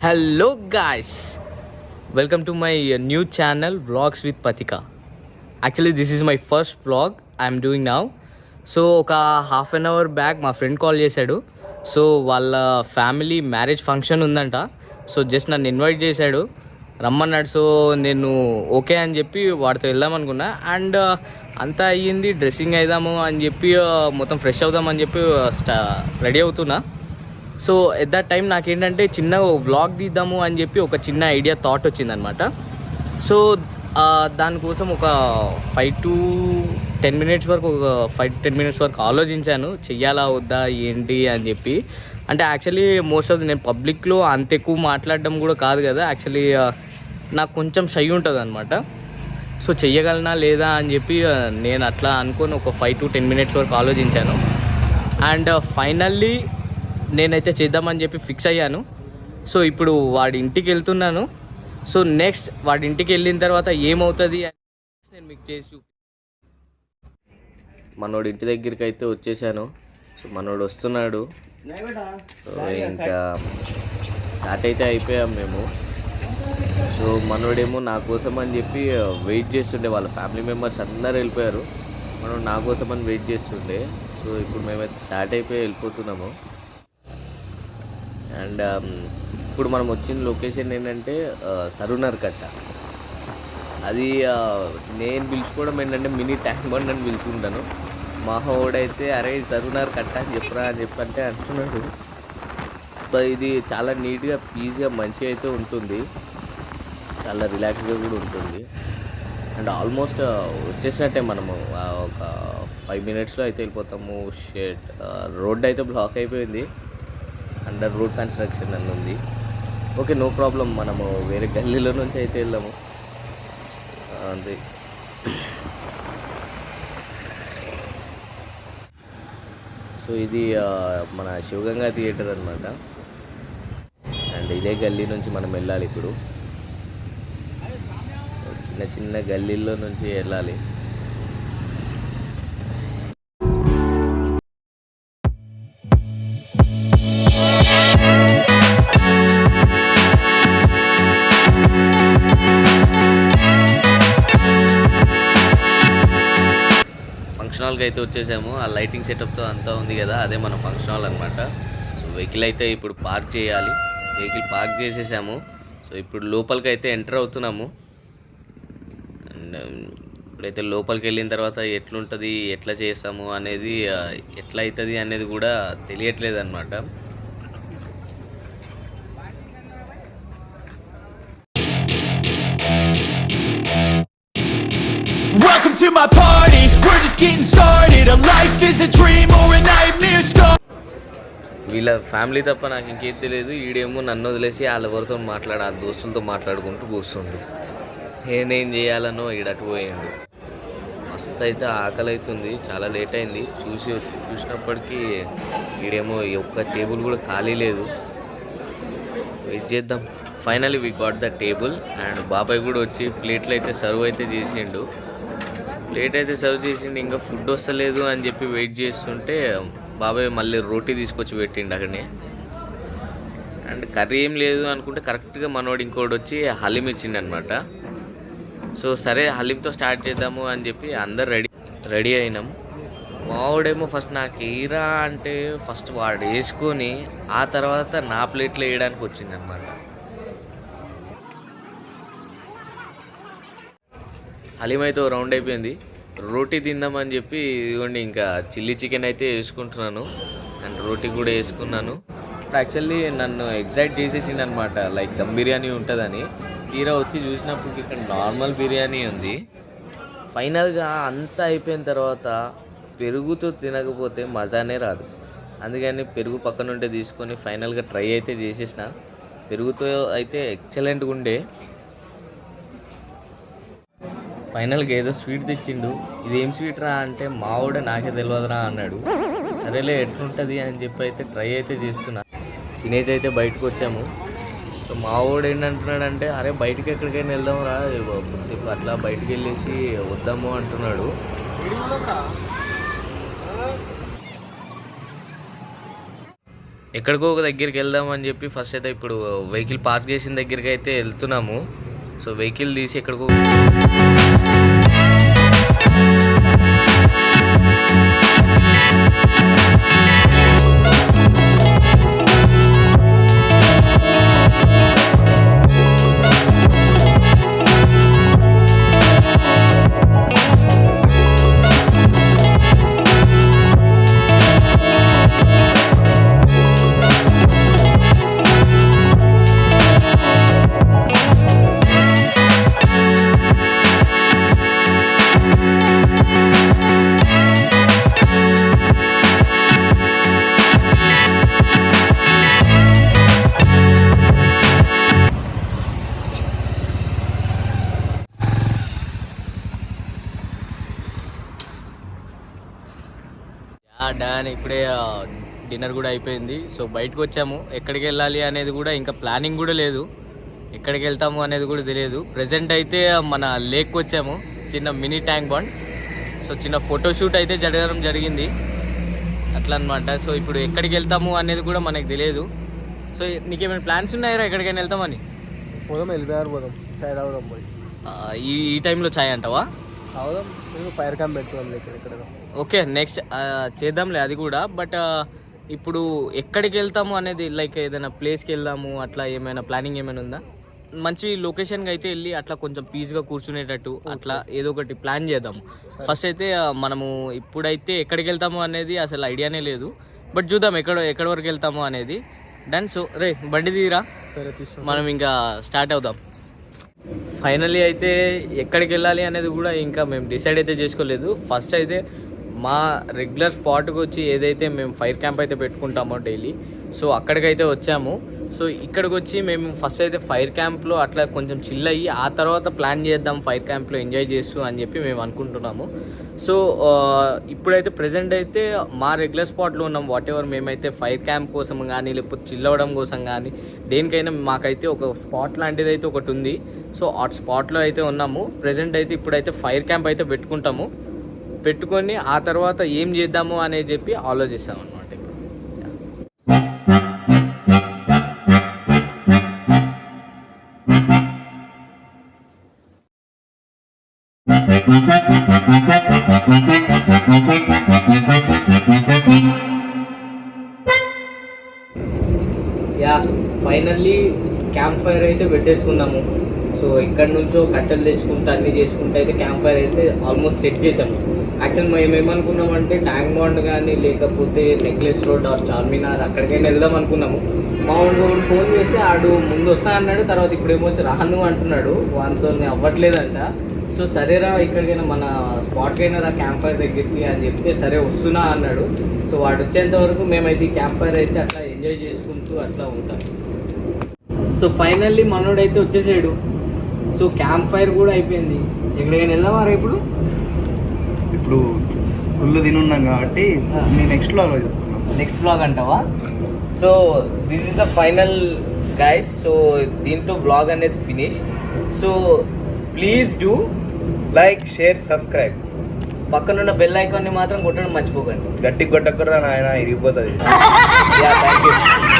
Hello guys, welcome to my new channel Vlogs with Patika. Actually this is my first vlog I'm doing now. So ఒక half an hour back మా friend call చేశాడు. So వాళ్ళ family marriage function ఉందంట. So just నన్ను invite చేశాడు, రమ్మన్నాడు. So నేను okay అని చెప్పి వాడితో వెళ్దాం అనుకున్నా. అండ్ అంతా అయ్యింది, డ్రెస్సింగ్ అయిదాము అని చెప్పి మొత్తం ఫ్రెష్ అవుదామని చెప్పి రెడీ అవుతున్నా. సో ఎట్ దట్ టైం నాకేంటంటే చిన్న వ్లాగ్ తీద్దాము అని చెప్పి ఒక చిన్న ఐడియా థాట్ వచ్చిందనమాట. సో దానికోసం ఒక 5-10 మినిట్స్ వరకు ఆలోచించాను, చెయ్యాలా వద్దా ఏంటి అని చెప్పి. అంటే యాక్చువల్లీ మోస్ట్ ఆఫ్ నేను పబ్లిక్లో అంత ఎక్కువ మాట్లాడడం కూడా కాదు కదా. యాక్చువల్లీ నాకు కొంచెం షై ఉంటుంది అనమాట. సో చెయ్యగలనా లేదా అని చెప్పి నేను అట్లా అనుకొని ఒక 5-10 మినిట్స్ వరకు ఆలోచించాను. అండ్ ఫైనల్లీ నేనైతే చేద్దామని చెప్పి ఫిక్స్ అయ్యాను. సో ఇప్పుడు వాడి ఇంటికి వెళ్తున్నాను. సో నెక్స్ట్ వాడి ఇంటికి వెళ్ళిన తర్వాత ఏమవుతుంది నేను మీకు చేసి మనోడు ఇంటి దగ్గరికి అయితే వచ్చేసాను. సో మనోడు వస్తున్నాడు. సో ఇంకా స్టార్ట్ అయితే అయిపోయాం మేము. సో మనోడేమో నా కోసం అని చెప్పి వెయిట్ చేస్తుండే, వాళ్ళ ఫ్యామిలీ మెంబర్స్ అందరు వెళ్ళిపోయారు, మనోడు నా కోసం అని వెయిట్ చేస్తుండే. సో ఇప్పుడు మేమైతే స్టార్ట్ అయిపోయి వెళ్ళిపోతున్నాము. అండ్ ఇప్పుడు మనం వచ్చిన లొకేషన్ ఏంటంటే సరూనర్ కట్ట. అది నేను పిలుచుకోవడం ఏంటంటే మినీ ట్యాంక్ బండ్ అని పిలుచుకుంటాను. మా హోడైతే అరే సరూనర్ కట్ట అని చెప్పరా అని చెప్పంటే అంటున్నాడు. ఇది చాలా నీట్గా పీస్గా మంచిగా అయితే ఉంటుంది, చాలా రిలాక్స్గా కూడా ఉంటుంది. అండ్ ఆల్మోస్ట్ వచ్చేసినట్టే మనము ఒక 5 మినిట్స్లో అయితే వెళ్ళిపోతాము. రోడ్ అయితే బ్లాక్ అయిపోయింది, అండర్ రోడ్ కన్స్ట్రక్షన్ అని ఉంది. ఓకే, నో ప్రాబ్లం, మనము వేరే గల్లీలో నుంచి అయితే వెళ్ళాము అంతే. సో ఇది మన శివగంగా థియేటర్ అనమాట. అండ్ ఇదే గల్లీ నుంచి మనం వెళ్ళాలి. ఇప్పుడు చిన్న చిన్న గల్లీల్లో నుంచి వెళ్ళాలి. ఫంక్షన్ హాల్కి అయితే వచ్చేసాము. ఆ లైటింగ్ సెటప్తో అంతా ఉంది కదా, అదే మన ఫంక్షన్ హాల్ అనమాట. సో వెహికల్ అయితే ఇప్పుడు పార్క్ చేయాలి. వెహికల్ పార్క్ చేసేసాము. సో ఇప్పుడు లోపలికి అయితే ఎంటర్ అవుతున్నాము. అండ్ ఇప్పుడైతే లోపలికి వెళ్ళిన తర్వాత ఎట్లుంటుంది, ఎట్లా చేస్తాము అనేది, ఎట్లా అవుతుంది అనేది కూడా తెలియట్లేదు అనమాట. Welcome to my party, we're just getting started. A life is a dream or a nightmare scar. వీళ్ళ ఫ్యామిలీ తప్ప నాకు ఇంకేం తెలియదు. ఈడేమో నన్ను వదిలేసి వాళ్ళ ఎవరితో ఆ దోస్తులతో మాట్లాడుకుంటూ కూర్చుంది. నేనేం చేయాలనో ఈడటు పోయిండు. మస్తు అయితే ఆకలి అవుతుంది, చాలా లేట్ అయింది. చూసినప్పటికీ ఈడేమో ఒక్క టేబుల్ కూడా ఖాళీ లేదు. వెయిట్ చేద్దాం. Finally we got the table. And బాబాయ్ కూడా వచ్చి ప్లేట్లు అయితే సర్వ్ అయితే చేసిండు. ఇంకా ఫుడ్ వస్తలేదు అని చెప్పి వెయిట్ చేస్తుంటే బాబాయ్ మళ్ళీ రోటీ తీసుకొచ్చి పెట్టిండు అక్కడనే. అండ్ కర్రీ ఏం లేదు అనుకుంటే కరెక్ట్గా మనోడు ఇంకోటి వచ్చి హలీం ఇచ్చిండు అనమాట. సో సరే హలీంతో స్టార్ట్ చేద్దాము అని చెప్పి అందరు రెడీ అయినాం. మావాడేమో ఫస్ట్ నాకు వేయరా అంటే ఫస్ట్ వాడు వేసుకొని ఆ తర్వాత నా ప్లేట్లో వేయడానికి వచ్చింది అనమాట. హలీం అయితే రౌండ్ అయిపోయింది. రోటీ తిందామని చెప్పి ఇదిగోండి ఇంకా చిల్లీ చికెన్ అయితే వేసుకుంటున్నాను. అండ్ రోటీ కూడా వేసుకున్నాను. యాక్చువల్లీ నన్ను ఎగ్జైట్ చేసేసింది అనమాట, లైక్ దమ్ బిర్యానీ ఉంటుందని. తీరా వచ్చి చూసినప్పుడు ఇక్కడ నార్మల్ బిర్యానీ ఉంది. ఫైనల్గా అంతా అయిపోయిన తర్వాత పెరుగుతో తినకపోతే మజానే రాదు. అందుకని పెరుగు పక్కన ఉంటే తీసుకొని ఫైనల్గా ట్రై అయితే చేసేసిన. పెరుగుతో అయితే ఎక్సలెంట్గా ఉండే. ఫైనల్గా ఏదో స్వీట్ తెచ్చిండు. ఇదేం స్వీట్ రా అంటే మావాడే నాకే తెలియదురా అన్నాడు. సరేలే ఎట్లుంటుంది అని చెప్పి అయితే ట్రై అయితే చేస్తున్నా. తినేసి అయితే బయటకు వచ్చాము. సో మావాడు ఏంటంటున్నాడంటే అరే బయటికి ఎక్కడికైనా వెళ్దాం రా, కొంచెంసేపు అట్లా బయటికి వెళ్ళేసి వద్దాము అంటున్నాడు. ఎక్కడికో ఒక దగ్గరికి వెళ్దామని చెప్పి ఫస్ట్ అయితే ఇప్పుడు వెహికల్ పార్క్ చేసిన దగ్గరికి అయితే వెళ్తున్నాము. సో వెహికల్ తీసి ఎక్కడికో డాన్ ఇప్పుడే డిన్నర్ కూడా అయిపోయింది. సో బయటకు వచ్చాము. ఎక్కడికి వెళ్ళాలి అనేది కూడా ఇంకా ప్లానింగ్ కూడా లేదు. ఎక్కడికి వెళ్తాము అనేది కూడా తెలియదు. ప్రజెంట్ అయితే మన లేక్కి వచ్చాము, చిన్న మినీ ట్యాంక్ బండ్. సో చిన్న ఫోటోషూట్ అయితే జరగడం జరిగింది అట్లా అనమాట. సో ఇప్పుడు ఎక్కడికి వెళ్తాము అనేది కూడా మనకు తెలియదు. సో నీకేమైనా ప్లాన్స్ ఉన్నాయా ఎక్కడికైనా వెళ్తామని? పోదాం, వెళ్ళిపోయారు పోదాం, చాయ్ తాగుదాం పోయి. ఈ టైంలో ఛాయ్ అంటావా? తాగుదాం, ఫైర్ క్యాంప్ పెట్టుకోవాలి ఇక్కడ. ఓకే, నెక్స్ట్ చేద్దాంలే అది కూడా. బట్ ఇప్పుడు ఎక్కడికి వెళ్తాము అనేది లైక్ ఏదైనా ప్లేస్కి వెళ్దాము అట్లా ఏమైనా ప్లానింగ్ ఏమైనా ఉందా? మంచి లొకేషన్కి అయితే వెళ్ళి అట్లా కొంచెం పీస్గా కూర్చునేటట్టు అట్లా ఏదో ఒకటి ప్లాన్ చేద్దాము. ఫస్ట్ అయితే మనము ఇప్పుడైతే ఎక్కడికి వెళ్తాము అనేది అసలు ఐడియానే లేదు. బట్ చూద్దాం ఎక్కడి వరకు వెళ్తాము అనేది. డన్. సో రే బండి తీరా, సరే తీసుకో, మనం ఇంకా స్టార్ట్ అవుదాం. ఫైనల్లీ అయితే ఎక్కడికి వెళ్ళాలి అనేది కూడా ఇంకా మేము డిసైడ్ అయితే చేసుకోలేదు. ఫస్ట్ అయితే మా రెగ్యులర్ స్పాట్కి వచ్చి ఏదైతే మేము ఫైర్ క్యాంప్ అయితే పెట్టుకుంటామో డైలీ, సో అక్కడికైతే వచ్చాము. సో ఇక్కడికి వచ్చి మేము ఫస్ట్ అయితే ఫైర్ క్యాంప్లో అట్లా కొంచెం చిల్ అయ్యి ఆ తర్వాత ప్లాన్ చేద్దాం ఫైర్ క్యాంప్లో ఎంజాయ్ చేస్తూ అని చెప్పి మేము అనుకుంటున్నాము. సో ఇప్పుడైతే ప్రజెంట్ అయితే మా రెగ్యులర్ స్పాట్లో ఉన్నాం. వాట్ ఎవర్ మేమైతే ఫైర్ క్యాంప్ కోసం కానీ లేకపోతే చిల్ అవ్వడం కోసం కానీ దేనికైనా మాకైతే ఒక స్పాట్ లాంటిది అయితే ఒకటి ఉంది. సో ఆ స్పాట్లో అయితే ఉన్నాము. ప్రజెంట్ అయితే ఇప్పుడైతే ఫైర్ క్యాంప్ అయితే పెట్టుకొని ఆ తర్వాత ఏం చేద్దాము అనేది చెప్పి ఆలోచిస్తాం అనమాట. యా ఫైనల్లీ క్యాంప్ ఫైర్ అయితే పెట్టేసుకున్నాము. సో ఎక్కడి నుంచో కట్టెలు తెచ్చుకుంటూ అన్నీ చేసుకుంటూ అయితే క్యాంప్ ఫైర్ అయితే ఆల్మోస్ట్ సెట్ చేసాము. యాక్చువల్ మేము ఏమనుకున్నామంటే ట్యాంక్ బాండ్ కానీ లేకపోతే నెక్లెస్ రోడ్ ఆర్ చార్మినార్ అక్కడికైనా వెళ్దాం అనుకున్నాము. మా వాడు ఫోన్ చేసి ఆడు ముందు వస్తా అన్నాడు, తర్వాత ఇప్పుడు ఏమొచ్చి రాను అంటున్నాడు, వాటితో అవ్వట్లేదంట. సో సరేరా ఇక్కడికైనా మన స్పాట్కైనా రా క్యాంప్ ఫైర్ దగ్గరికి అని చెప్తే సరే వస్తున్నా అన్నాడు. సో వాడు వచ్చేంత వరకు మేమైతే ఈ క్యాంప్ ఫైర్ అయితే అట్లా ఎంజాయ్ చేసుకుంటూ అట్లా ఉంటాం. సో ఫైనల్లీ మనోడైతే వచ్చేసాడు. సో క్యాంప్ ఫైర్ కూడా అయిపోయింది. ఎక్కడికైనా వెళ్దామా ఇప్పుడు? ఇప్పుడు ఫుల్ తినున్నాం కాబట్టి నేను నెక్స్ట్ బ్లాగ్ చేసుకున్నాను. నెక్స్ట్ బ్లాగ్ అంటావా? So this is the final guys. So దీంతో బ్లాగ్ అనేది finish. So please do like, share, subscribe. పక్కనున్న బెల్ ఐకాన్ని మాత్రం కొట్టడం మర్చిపోకండి. గట్టి కొట్టకురా నాయన, ఇరిగిపోతుంది. Thank you.